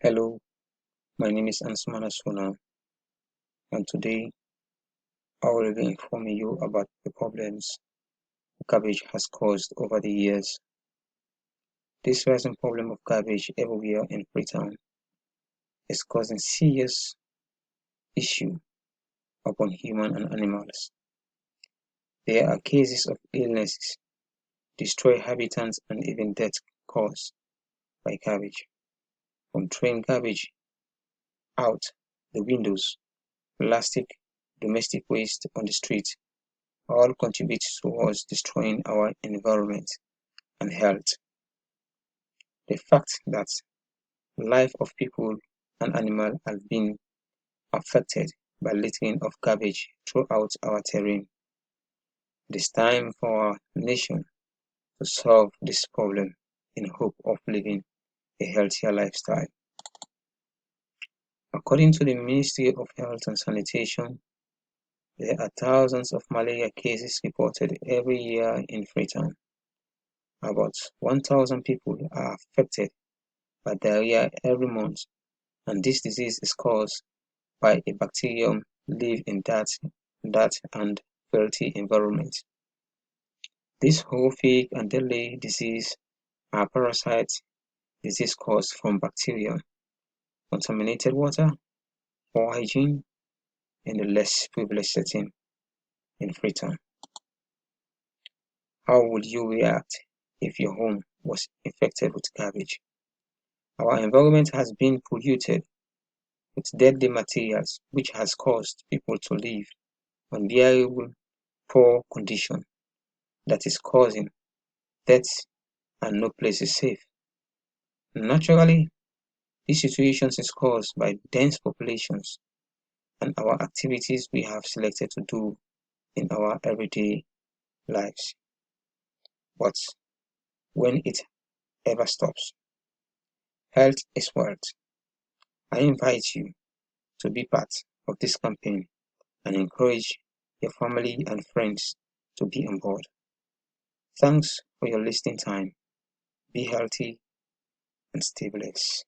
Hello, my name is Ansumana Sona, and today I will be informing you about the problems garbage has caused over the years. This rising problem of garbage everywhere in Freetown is causing serious issue upon human and animals. There are cases of illnesses, destroyed habitats, and even death caused by garbage. From throwing garbage out the windows, plastic, domestic waste on the street, all contribute towards destroying our environment and health. The fact that life of people and animals have been affected by littering of garbage throughout our terrain. It is time for our nation to solve this problem in hope of living a healthier lifestyle. According to the Ministry of Health and Sanitation, there are thousands of malaria cases reported every year in Freetown. About 1,000 people are affected by diarrhea every month, and this disease is caused by a bacterium live in that and filthy environment. This horrific and deadly disease are parasite disease caused from bacteria, contaminated water, poor hygiene, in a less privileged setting in Freetown. How would you react if your home was infected with garbage? Our environment has been polluted with deadly materials which has caused people to live unbearable poor condition that is causing deaths and no place is safe. Naturally, this situation is caused by dense populations and our activities we have selected to do in our everyday lives. But when it ever stops, health is wealth. I invite you to be part of this campaign and encourage your family and friends to be on board. Thanks for your listening time. Be healthy and stay blessed.